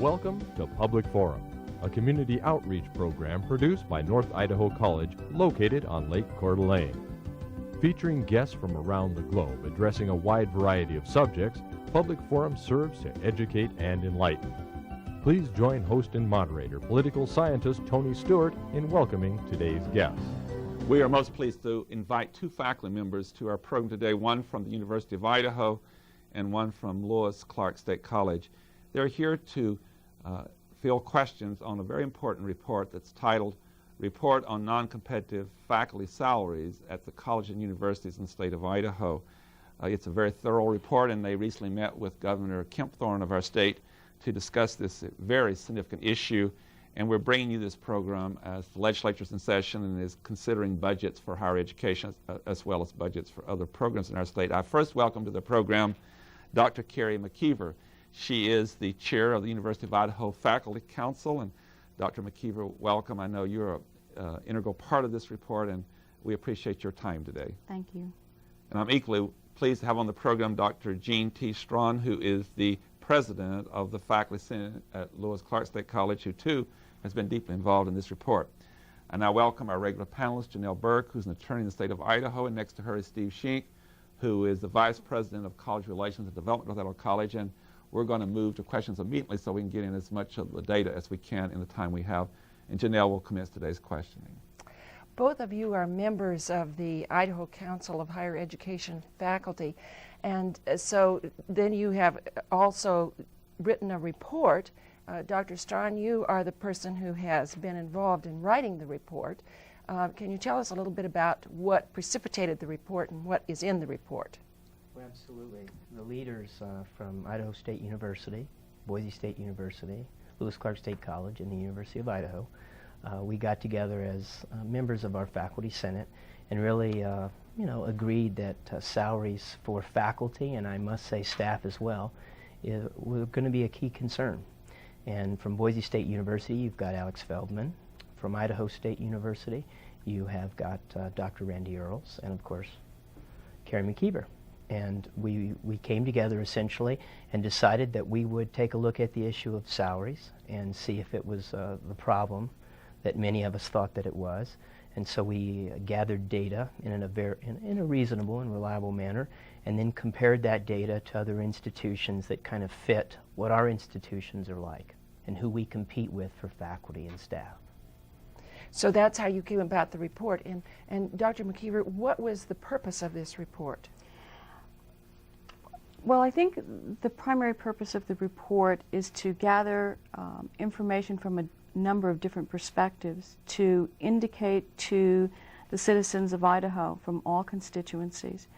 Welcome to Public Forum, a community outreach program produced by North Idaho College located on Lake Coeur d'Alene. Featuring guests from around the globe addressing a wide variety of subjects, Public Forum serves to educate and enlighten. Please join host and moderator, political scientist Tony Stewart, in welcoming today's guests. We are most pleased to invite two faculty members to our program today, one from the University of Idaho and one from Lewis Clark State College. They're here to field questions on a very important report that's titled Report on Non-Competitive Faculty Salaries at the College and Universities in the State of Idaho. It's a very thorough report, and they recently met with Governor Kempthorne of our state to discuss this very significant issue. And we're bringing you this program as the legislature's in session and is considering budgets for higher education as well as budgets for other programs in our state. I first welcome to the program Dr. Carrie McKeever. She is the chair of the University of Idaho Faculty Council. And Dr. McKeever, welcome. I know you're an integral part of this report, and we appreciate your time today. Thank you. And I'm equally pleased to have on the program Dr. Jean T. Strawn, who is the president of the Faculty Senate at Lewis Clark State College, who too has been deeply involved in this report. And I welcome our regular panelist, Janelle Burke, who's an attorney in the state of Idaho, and next to her is Steve Schenck, who is the vice president of college relations and development at Idaho College. And we're going to move to questions immediately so we can get in as much of the data as we can in the time we have. And Janelle will commence today's questioning. Both of you are members of the Idaho Council of Higher Education Faculty, and so then you have also written a report. Dr. Strawn, you are the person who has been involved in writing the report. Can you tell us a little bit about what precipitated the report and what is in the report? Well, absolutely. The leaders from Idaho State University, Boise State University, Lewis Clark State College, and the University of Idaho, we got together as members of our faculty senate and really agreed that salaries for faculty, and I must say staff as well, were going to be a key concern. And from Boise State University, you've got Alex Feldman. From Idaho State University, you have got Dr. Randy Earls, and of course, Carrie McKeever. And we came together essentially and decided that we would take a look at the issue of salaries and see if it was the problem that many of us thought that it was. And so we gathered data in a reasonable and reliable manner, and then compared that data to other institutions that kind of fit what our institutions are like and who we compete with for faculty and staff. So that's how you came about the report. And Dr. McKeever, what was the purpose of this report? Well, I think the primary purpose of the report is to gather information from a number of different perspectives to indicate to the citizens of Idaho from all constituencies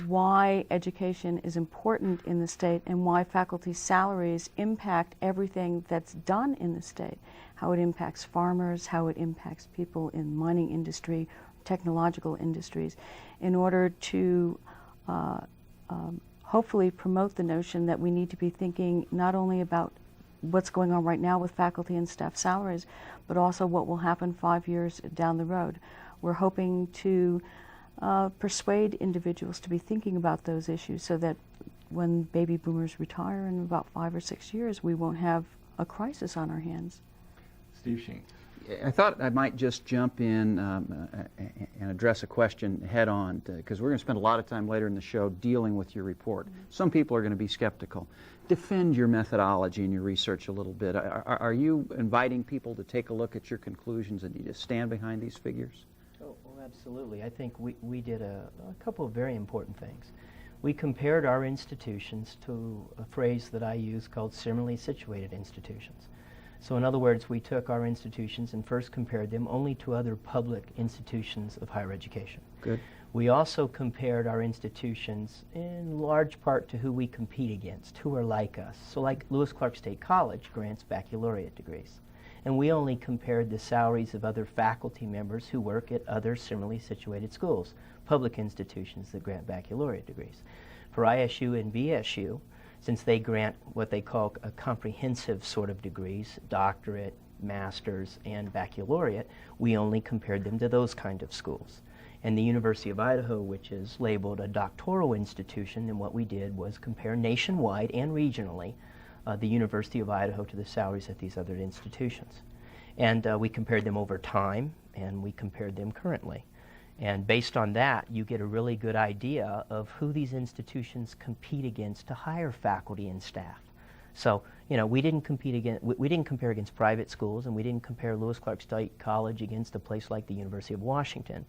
why education is important in the state and why faculty salaries impact everything that's done in the state, how it impacts farmers, how it impacts people in mining industry, technological industries, in order to hopefully promote the notion that we need to be thinking not only about what's going on right now with faculty and staff salaries, but also what will happen 5 years down the road. We're hoping to persuade individuals to be thinking about those issues so that when baby boomers retire in about 5 or 6 years, we won't have a crisis on our hands. Steve Schenck. I thought I might just jump in and address a question head on, because we're going to spend a lot of time later in the show dealing with your report. Some people are going to be skeptical. Defend your methodology and your research a little bit. Are you inviting people to take a look at your conclusions and you just stand behind these figures? Oh, well, absolutely. I think we did a couple of very important things. We compared our institutions to a phrase that I use called similarly situated institutions. So in other words, we took our institutions and first compared them only to other public institutions of higher education. Good. We also compared our institutions in large part to who we compete against, who are like us. So like Lewis Clark State College grants baccalaureate degrees. And we only compared the salaries of other faculty members who work at other similarly situated schools, public institutions that grant baccalaureate degrees. For ISU and BSU, since they grant what they call a comprehensive sort of degrees, doctorate, master's, and baccalaureate, we only compared them to those kind of schools. And the University of Idaho, which is labeled a doctoral institution, then what we did was compare nationwide and regionally the University of Idaho to the salaries at these other institutions. And we compared them over time, and we compared them currently. And based on that, you get a really good idea of who these institutions compete against to hire faculty and staff. So, you know, we didn't compare against private schools, and we didn't compare Lewis Clark State College against a place like the University of Washington.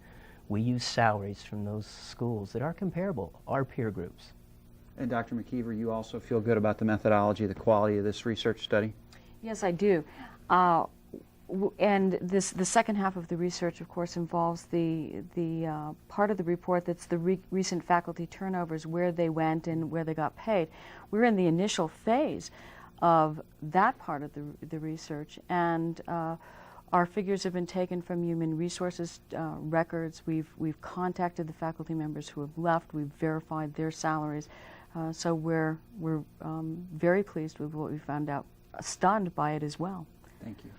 We used salaries from those schools that are comparable, our peer groups. And Dr. McKeever, you also feel good about the methodology, the quality of this research study? Yes, I do. And the second half of the research, of course, involves the part of the report that's the recent faculty turnovers, where they went and where they got paid. We're in the initial phase of that part of the research, and our figures have been taken from human resources records. We've contacted the faculty members who have left. We've verified their salaries. So we're very pleased with what we found out, stunned by it as well. Thank you.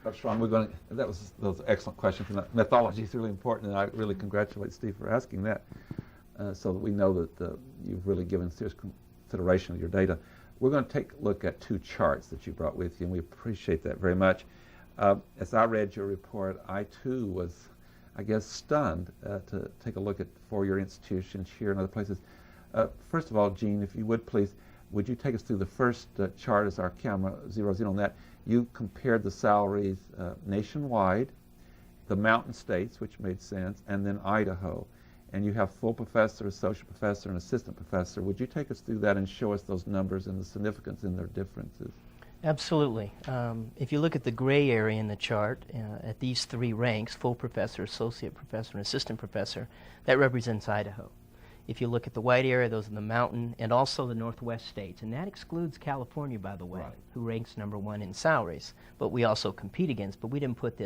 Dr. Strawn, those excellent questions. And methodology is really important, and I really congratulate Steve for asking that, so that we know that you've really given serious consideration of your data. We're going to take a look at two charts that you brought with you, and we appreciate that very much. As I read your report, I too was, I guess, stunned to take a look at four-year institutions here and other places. First of all, Jean, if you would please, would you take us through the first chart as our camera zeroes in on that? You compared the salaries nationwide, the mountain states, which made sense, and then Idaho. And you have full professor, associate professor, and assistant professor. Would you take us through that and show us those numbers and the significance in their differences? Absolutely. If you look at the gray area in the chart, at these three ranks, full professor, associate professor, and assistant professor, that represents Idaho. If you look at the white area, those are the mountain and also the Northwest states. And that excludes California, by the way, right, who ranks #1 in salaries. But we also compete against, but we didn't put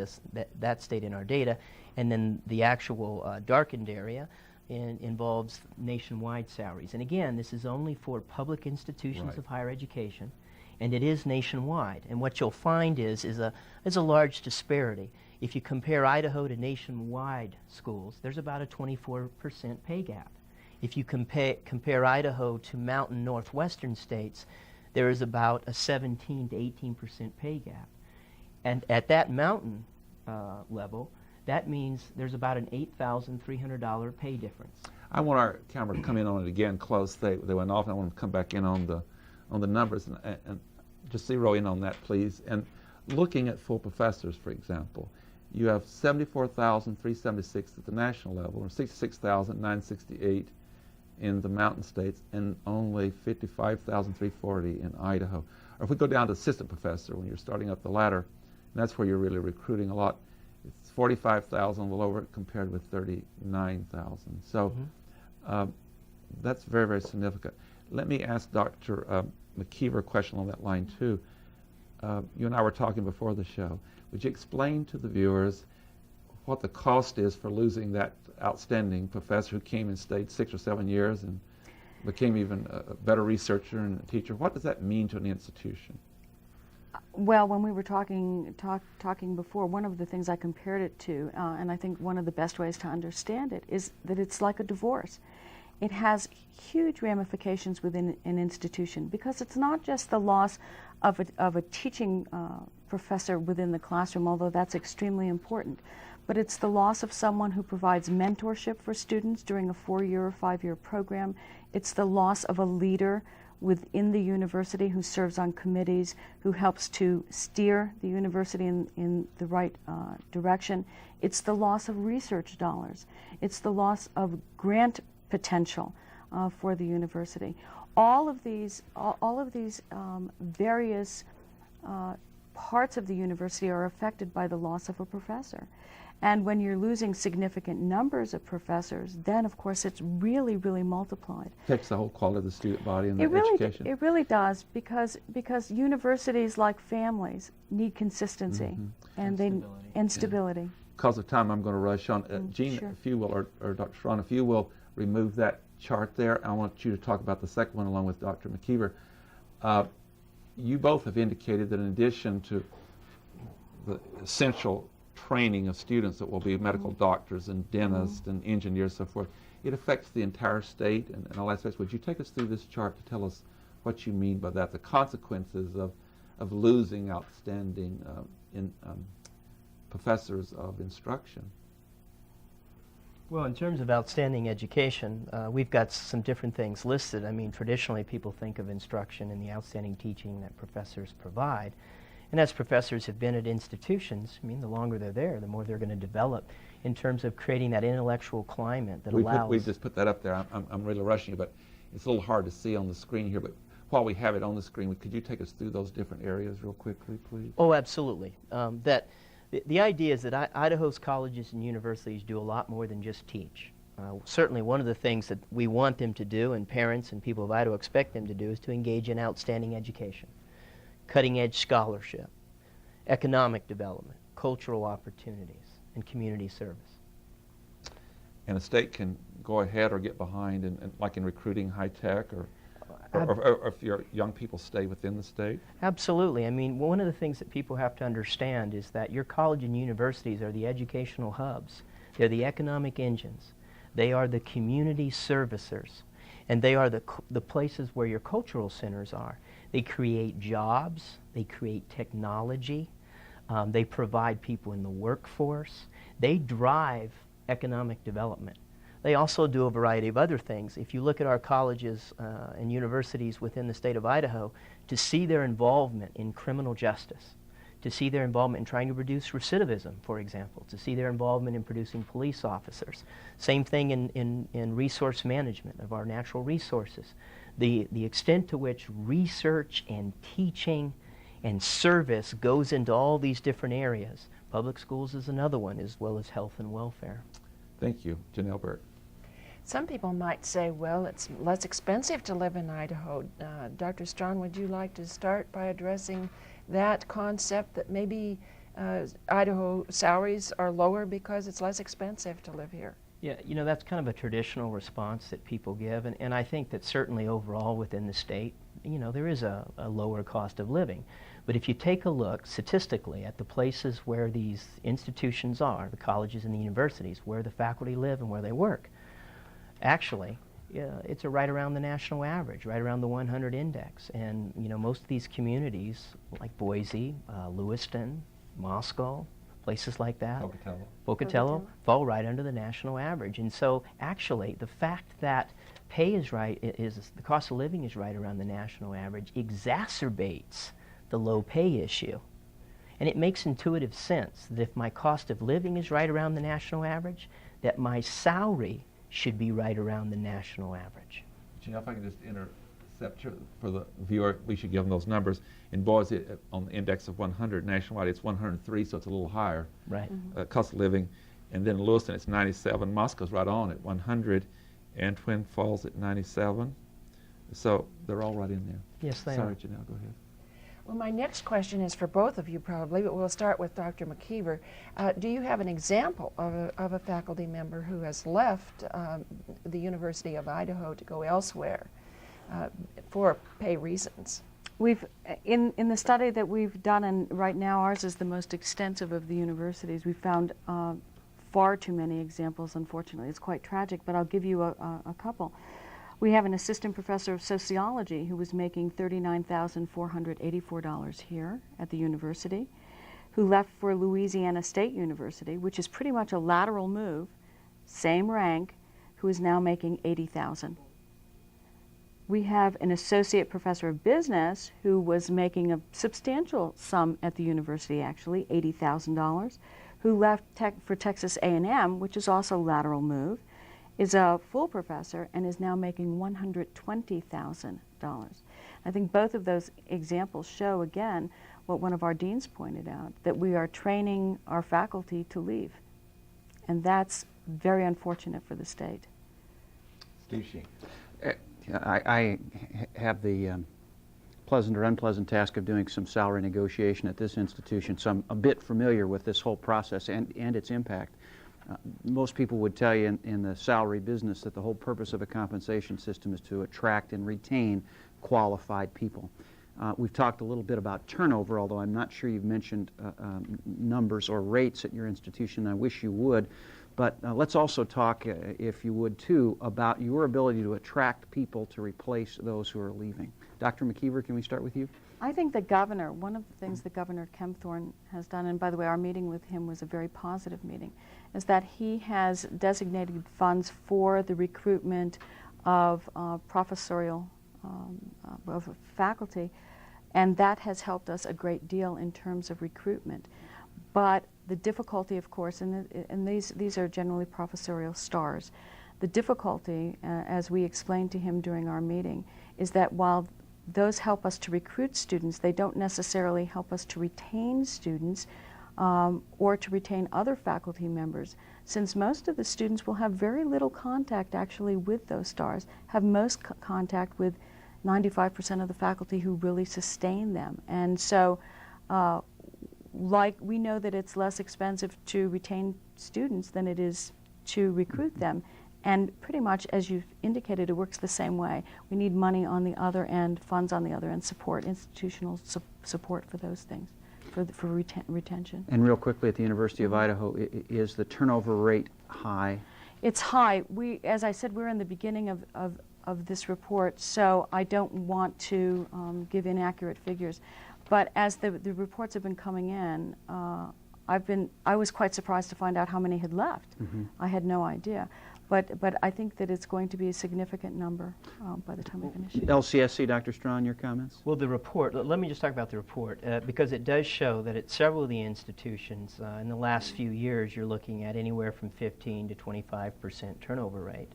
that state in our data. And then the actual darkened area involves nationwide salaries. And again, this is only for public institutions right, of higher education, and it is nationwide. And what you'll find is a large disparity. If you compare Idaho to nationwide schools, there's about a 24% pay gap. If you compare Idaho to mountain northwestern states, there is about a 17 to 18% pay gap. And at that mountain level, that means there's about an $8,300 pay difference. I want our camera to come in on it again close. They went off, and I want them to come back in on the numbers and just zero in on that, please. And looking at full professors, for example, you have 74,376 at the national level, or 66,968 in the mountain states, and only 55,340 in Idaho. Or if we go down to assistant professor, when you're starting up the ladder, and that's where you're really recruiting a lot, it's 45,000, a little over, compared with 39,000. So that's very, very significant. Let me ask Dr. McKeever a question on that line too. You and I were talking before the show. Would you explain to the viewers what the cost is for losing that outstanding professor who came and stayed 6 or 7 years and became even a better researcher and a teacher? What does that mean to an institution? Well, when we were talking before, one of the things I compared it to, and I think one of the best ways to understand it, is that it's like a divorce. It has huge ramifications within an institution, because it's not just the loss of a teaching professor within the classroom, although that's extremely important, but it's the loss of someone who provides mentorship for students during a 4-year or 5-year program. It's the loss of a leader within the university who serves on committees, who helps to steer the university in the right direction. It's the loss of research dollars. It's the loss of grant potential for the university. All of these various parts of the university are affected by the loss of a professor. And when you're losing significant numbers of professors, then of course it's really, really multiplied. Takes the whole quality of the student body and the education. It really does, because universities, like families, need consistency and stability. Because of time, I'm going to rush on. Jean, sure. if you will, or Dr. Strawn, if you will remove that chart there, I want you to talk about the second one along with Dr. McKeever. You both have indicated that in addition to the essential training of students that will be medical doctors and dentists and engineers and so forth, it affects the entire state and all aspects. Would you take us through this chart to tell us what you mean by that, the consequences of losing outstanding professors of instruction. Well, in terms of outstanding education, we've got some different things listed. I mean, traditionally people think of instruction and the outstanding teaching that professors provide. And as professors have been at institutions, I mean, the longer they're there, the more they're going to develop in terms of creating that intellectual climate that allows... We've just put that up there. I'm really rushing you, but it's a little hard to see on the screen here. But while we have it on the screen, could you take us through those different areas real quickly, please? Oh, absolutely. The idea is that Idaho's colleges and universities do a lot more than just teach. Certainly one of the things that we want them to do, and parents and people of Idaho expect them to do, is to engage in outstanding education, cutting-edge scholarship, economic development, cultural opportunities, and community service. And a state can go ahead or get behind, like in recruiting high tech, or if your young people stay within the state? Absolutely. I mean, one of the things that people have to understand is that your college and universities are the educational hubs. They're the economic engines. They are the community servicers. And they are the places where your cultural centers are. They create jobs. They create technology. They provide people in the workforce. They drive economic development. They also do a variety of other things. If you look at our colleges and universities within the state of Idaho, to see their involvement in criminal justice, to see their involvement in trying to reduce recidivism, for example, to see their involvement in producing police officers. Same thing in resource management of our natural resources. The extent to which research and teaching and service goes into all these different areas. Public schools is another one, as well as health and welfare. Thank you. Janelle Burke. Some people might say, well, it's less expensive to live in Idaho. Dr. Strawn, would you like to start by addressing that concept that maybe Idaho salaries are lower because it's less expensive to live here? Yeah, you know, that's kind of a traditional response that people give, and I think that certainly overall within the state, you know, there is a lower cost of living. But if you take a look statistically at the places where these institutions are, the colleges and the universities, where the faculty live and where they work, actually, it's right around the national average, right around the 100 index. And, you know, most of these communities, like Boise, Lewiston, Moscow, places like that, Pocatello, fall right under the national average. And so, actually, the fact that pay is right, the cost of living is right around the national average, exacerbates the low pay issue. And it makes intuitive sense that if my cost of living is right around the national average, that my salary should be right around the national average. You know, if I can just intercept for the viewer, we should give them those numbers. In Boise, on the index of 100, nationwide it's 103, so it's a little higher. Right. Cost of living. And then in Lewiston it's 97. Moscow's right on at 100, and Twin Falls at 97. So they're all right in there. Yes, they are. Sorry, Janelle, go ahead. Well, my next question is for both of you probably, but we'll start with Dr. McKeever. Do you have an example of a faculty member who has left the University of Idaho to go elsewhere for pay reasons? We've, in the study that we've done, and right now ours is the most extensive of the universities, we found far too many examples, unfortunately. It's quite tragic, but I'll give you a couple. We have an assistant professor of sociology who was making $39,484 here at the university, who left for Louisiana State University, which is pretty much a lateral move, same rank, who is now making $80,000. We have an associate professor of business who was making a substantial sum at the university, actually, $80,000, who left for Texas A&M, which is also lateral move, is a full professor and is now making $120,000. I think both of those examples show, again, what one of our deans pointed out, that we are training our faculty to leave. And that's very unfortunate for the state. Steve Sheen. I have the pleasant or unpleasant task of doing some salary negotiation at this institution, so I'm a bit familiar with this whole process and its impact. Most people would tell you in the salary business that the whole purpose of a compensation system is to attract and retain qualified people. We've talked a little bit about turnover, although I'm not sure you've mentioned numbers or rates at your institution. I wish you would. But let's also talk, if you would, too, about your ability to attract people to replace those who are leaving. Dr. McKeever, can we start with you? I think the governor, one of the things the Governor Kempthorne has done, and by the way, our meeting with him was a very positive meeting, is that he has designated funds for the recruitment of professorial of faculty, and that has helped us a great deal in terms of recruitment. But the difficulty, of course, and these are generally professorial stars, the difficulty, as we explained to him during our meeting, is that while those help us to recruit students, they don't necessarily help us to retain students or to retain other faculty members, since most of the students will have very little contact actually with those stars, have most contact with 95% of the faculty who really sustain them. And so like we know that it's less expensive to retain students than it is to recruit them. And pretty much, as you've indicated, it works the same way. We need money on the other end, funds on the other end, support, institutional support for those things, for retention. And real quickly, at the University of Idaho, is the turnover rate high? It's high. As I said, we're in the beginning of this report, so I don't want to give inaccurate figures. But as the reports have been coming in, I was quite surprised to find out how many had left. I had no idea. But I think that it's going to be a significant number by the time we finish it. LCSC, Dr. Strawn, your comments? Well, the report, let me just talk about the report, because it does show that at several of the institutions in the last few years, you're looking at anywhere from 15 to 25% turnover rate.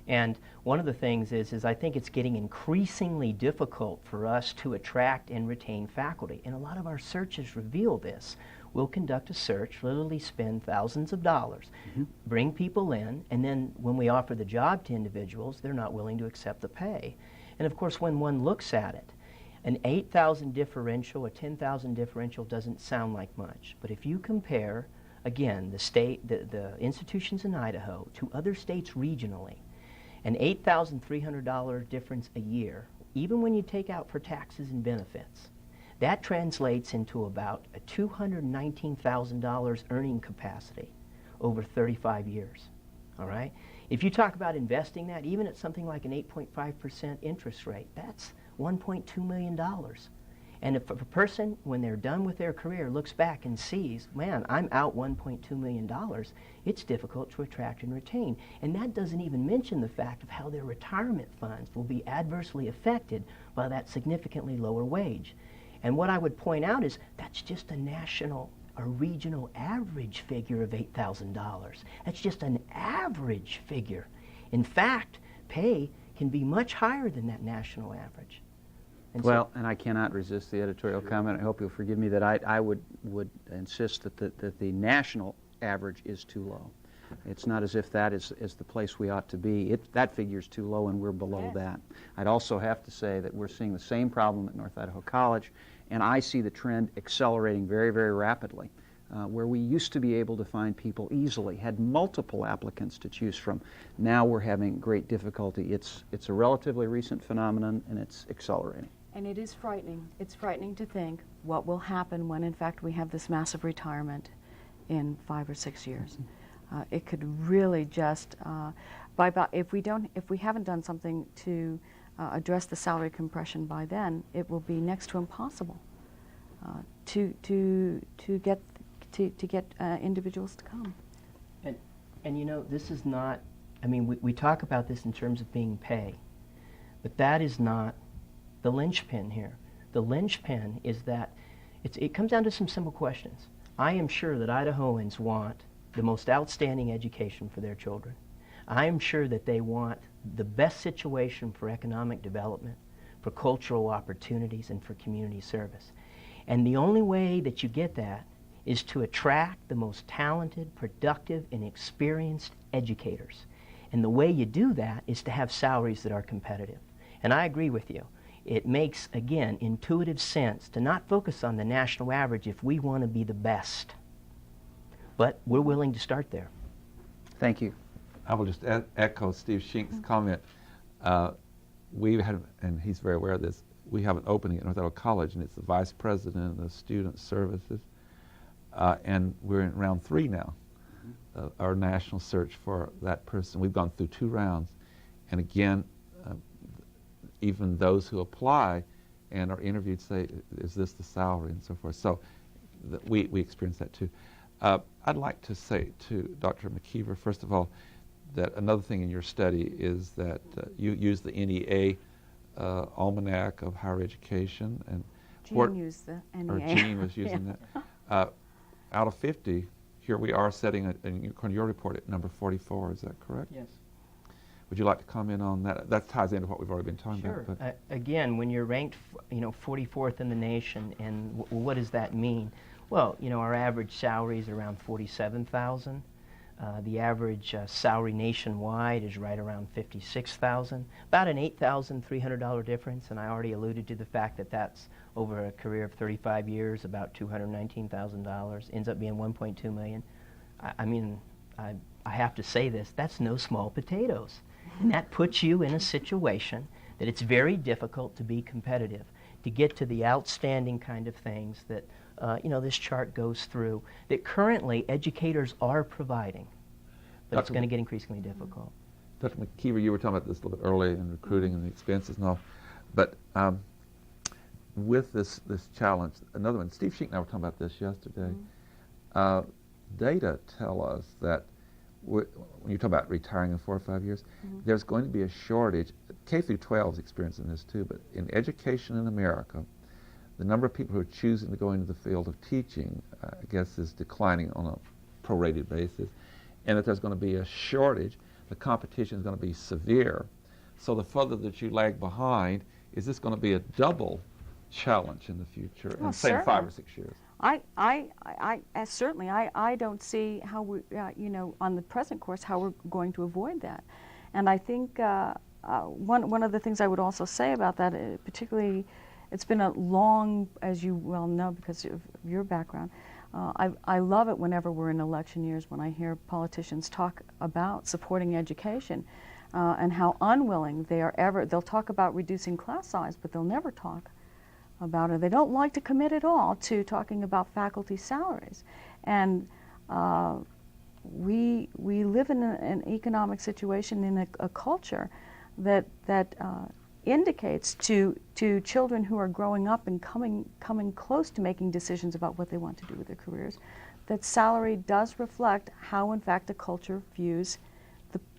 And one of the things is I think it's getting increasingly difficult for us to attract and retain faculty. And a lot of our searches reveal this. We'll conduct a search, literally spend thousands of dollars, bring people in, and then when we offer the job to individuals, they're not willing to accept the pay. And of course, when one looks at it, an 8,000 differential, a 10,000 differential doesn't sound like much. But if you compare, again, the institutions in Idaho to other states regionally, an $8,300 difference a year, even when you take out for taxes and benefits, that translates into about a $219,000 earning capacity over 35 years, all right? If you talk about investing that, even at something like an 8.5% interest rate, that's $1.2 million. And if a person, when they're done with their career, looks back and sees, man, I'm out $1.2 million, it's difficult to attract and retain. And that doesn't even mention the fact of how their retirement funds will be adversely affected by that significantly lower wage. And what I would point out is that's just a national or regional average figure of $8,000. That's just an average figure. In fact, pay can be much higher than that national average. And and I cannot resist the editorial comment. I hope you'll forgive me that I would insist that the national average is too low. It's not as if that is the place we ought to be. That figure is too low, and we're below that. I'd also have to say that we're seeing the same problem at North Idaho College, and I see the trend accelerating very, very rapidly. Where we used to be able to find people easily, had multiple applicants to choose from, now we're having great difficulty. It's a relatively recent phenomenon, and it's accelerating. And it is frightening. It's frightening to think what will happen when, in fact, we have this massive retirement in 5 or 6 years. It could really just, if we haven't done something to address the salary compression by then, it will be next to impossible to get individuals to come. And you know, this is not, I mean, we talk about this in terms of being pay, but that is not the linchpin here. The linchpin is that it comes down to some simple questions. I am sure that Idahoans want the most outstanding education for their children. I am sure that they want the best situation for economic development, for cultural opportunities, and for community service. And the only way that you get that is to attract the most talented, productive, and experienced educators. And the way you do that is to have salaries that are competitive. And I agree with you. It makes, again, intuitive sense to not focus on the national average if we want to be the best. But we're willing to start there. Thank you. I will just echo Steve Shink's comment. We have, and he's very aware of this, we have an opening at North Idaho College, and it's the vice president of student services. And we're in round 3 now. our national search for that person. We've gone through 2 rounds, and again, even those who apply and are interviewed say, is this the salary, and so forth. So we experience that too. I'd like to say to Dr. McKeever, first of all, that another thing in your study is that you use the NEA Almanac of Higher Education. And Jean used the NEA. Or Jean was using that. Out of 50, here we are setting, according to your report, at number 44. Is that correct? Yes. Would you like to comment on that? That ties into what we've already been talking Sure. about. Again, when you're ranked, 44th in the nation, and what does that mean? Well, our average salary is around $47,000. The average salary nationwide is right around $56,000, about an $8,300 difference, and I already alluded to the fact that that's over a career of 35 years, about $219,000, ends up being $1.2 million. I have to say this, that's no small potatoes. And that puts you in a situation that it's very difficult to be competitive, to get to the outstanding kind of things that this chart goes through, that currently educators are providing, but it's going to get increasingly difficult. Dr. McKeever, you were talking about this a little bit earlier in recruiting and the expenses and all, but with this challenge, another one, Steve Sheik and I were talking about this yesterday. Data tell us that when you talk about retiring in 4 or 5 years, there's going to be a shortage. K through 12 is experiencing this too, but in education in America, the number of people who are choosing to go into the field of teaching, I guess, is declining on a prorated basis, and that there's going to be a shortage. The competition is going to be severe. So the further that you lag behind, is this going to be a double challenge in the future, in say 5 or 6 years? Certainly, I don't see how we, on the present course, how we're going to avoid that. And I think one of the things I would also say about that, particularly, it's been a long, as you well know because of your background, I love it whenever we're in election years when I hear politicians talk about supporting education and how unwilling they are ever. They'll talk about reducing class size, but they'll never talk about it. They don't like to commit at all to talking about faculty salaries. And we live in an economic situation, in a culture that indicates to children who are growing up and coming close to making decisions about what they want to do with their careers, that salary does reflect how, in fact, a culture views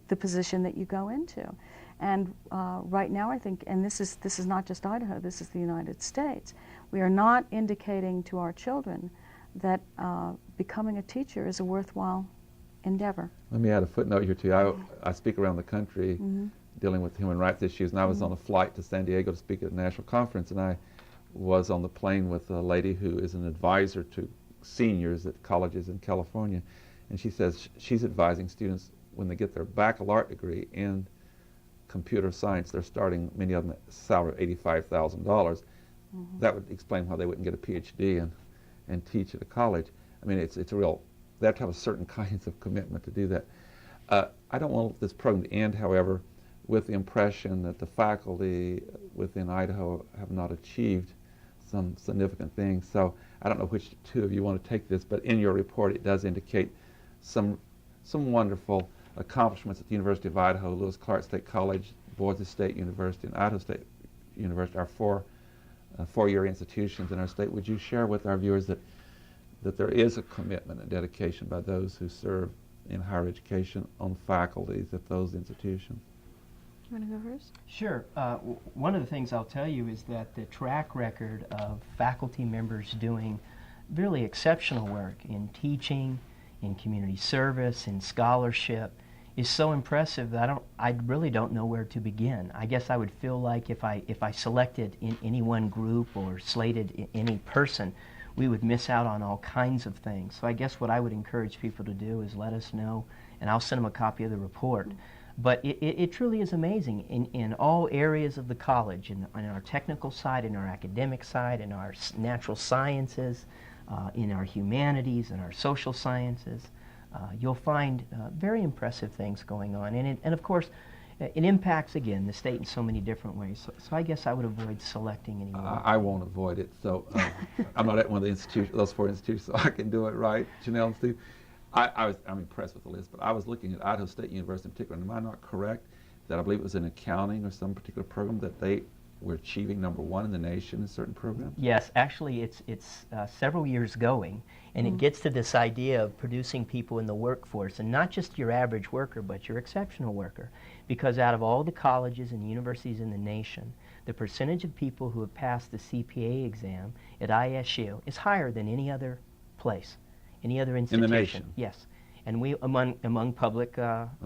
the position that you go into. And right now, I think, and this is not just Idaho, this is the United States, we are not indicating to our children that becoming a teacher is a worthwhile endeavor. Let me add a footnote here too. I speak around the country dealing with human rights issues, and I was on a flight to San Diego to speak at a national conference, and I was on the plane with a lady who is an advisor to seniors at colleges in California, and she says she's advising students when they get their baccalaureate degree in computer science, they're starting, many of them, at a salary of $85,000. That would explain why they wouldn't get a PhD and teach at a college. I mean, it's a real, they have to have a certain kinds of commitment to do that. I don't want this program to end, however, with the impression that the faculty within Idaho have not achieved some significant things. So I don't know which two of you want to take this, but in your report it does indicate some wonderful accomplishments at the University of Idaho, Lewis Clark State College, Boise State University, and Idaho State University, our four-year institutions in our state. Would you share with our viewers that there is a commitment and dedication by those who serve in higher education on faculties at those institutions? You want to go first? Sure. One of the things I'll tell you is that the track record of faculty members doing really exceptional work in teaching, in community service, in scholarship, is so impressive that I really don't know where to begin. I guess I would feel like if I selected in any one group or slated any person, we would miss out on all kinds of things. So I guess what I would encourage people to do is let us know, and I'll send them a copy of the report. But it truly is amazing in all areas of the college, in our technical side, in our academic side, in our natural sciences, in our humanities, in our social sciences. You'll find very impressive things going on. And of course, it impacts, again, the state in so many different ways. So I guess I would avoid selecting anyone. I won't avoid it. So I'm not at one of the institutions, those 4 institutions, so I can do it right. Janelle and Steve, I'm impressed with the list, but I was looking at Idaho State University in particular, and am I not correct that I believe it was in accounting or some particular program that they were achieving #1 in the nation in certain programs? Yes, actually it's several years going, and it gets to this idea of producing people in the workforce, and not just your average worker, but your exceptional worker. Because out of all the colleges and universities in the nation, the percentage of people who have passed the CPA exam at ISU is higher than any other place, any other institution. In the nation? Yes. And we among public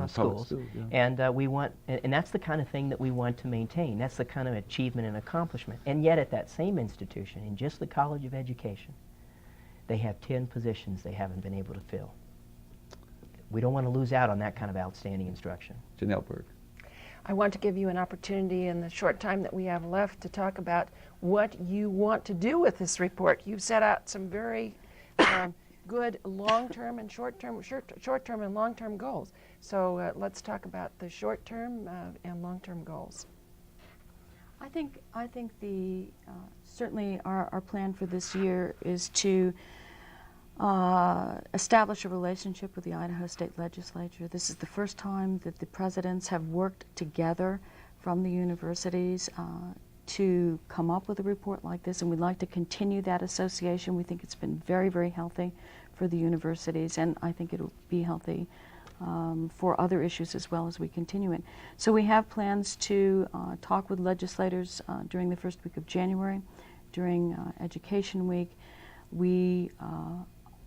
schools, yeah. and we want, and that's the kind of thing that we want to maintain. That's the kind of achievement and accomplishment. And yet, at that same institution, in just the College of Education, they have 10 positions they haven't been able to fill. We don't want to lose out on that kind of outstanding instruction. Janelle Berg. I want to give you an opportunity in the short time that we have left to talk about what you want to do with this report. You've set out some very good long-term and short-term and long-term goals. So let's talk about the short-term and long-term goals. I think the certainly our plan for this year is to establish a relationship with the Idaho State Legislature. This is the first time that the presidents have worked together from the universities to come up with a report like this, and we'd like to continue that association. We think it's been very, very healthy for the universities, and I think it'll be healthy for other issues as well as we continue it. So we have plans to talk with legislators during the first week of January, during Education Week. We,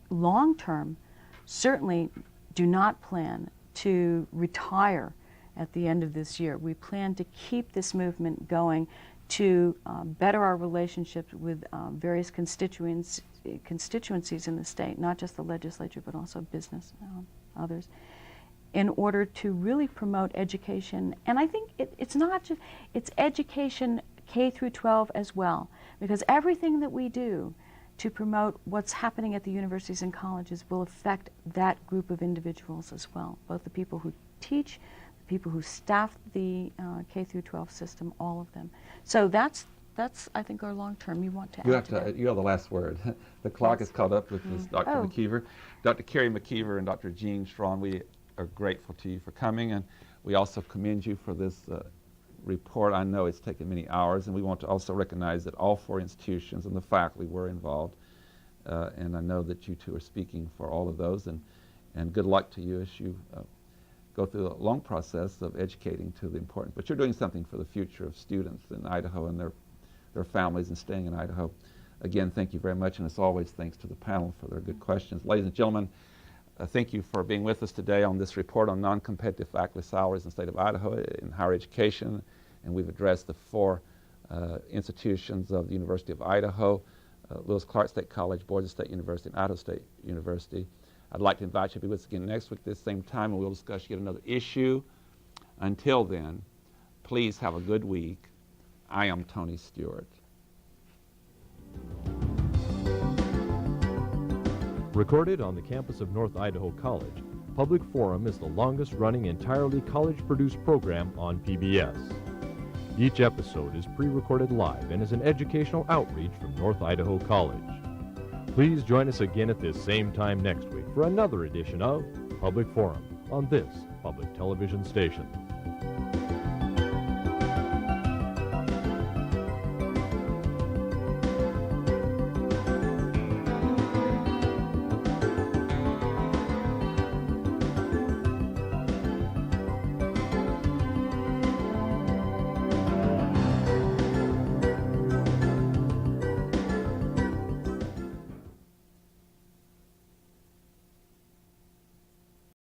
long-term, certainly do not plan to retire at the end of this year. We plan to keep this movement going to better our relationships with various constituencies in the state, not just the legislature, but also business, others, in order to really promote education. And I think it's not just, it's education K through 12 as well, because everything that we do to promote what's happening at the universities and colleges will affect that group of individuals as well, both the people who teach, the people who staff the K through 12 system, all of them. So that's I think our long term. You want to add to that? You have the last word. The clock is caught up with Ms. Dr. McKeever. Dr. Carrie McKeever and Dr. Jean Strawn, we are grateful to you for coming, and we also commend you for this report. I know it's taken many hours, and we want to also recognize that all 4 institutions and the faculty were involved, and I know that you two are speaking for all of those, and good luck to you as you go through a long process of educating to the importance. But you're doing something for the future of students in Idaho and their families and staying in Idaho. Again, thank you very much, and as always, thanks to the panel for their good questions. Ladies and gentlemen, thank you for being with us today on this report on non-competitive faculty salaries in the state of Idaho in higher education, and we've addressed the 4 institutions of the University of Idaho, Lewis Clark State College, Boise State University, and Idaho State University. I'd like to invite you to be with us again next week at this same time, and we'll discuss yet another issue. Until then, please have a good week. I am Tony Stewart. Recorded on the campus of North Idaho College, Public Forum is the longest-running entirely college-produced program on PBS. Each episode is pre-recorded live and is an educational outreach from North Idaho College. Please join us again at this same time next week for another edition of Public Forum on this public television station.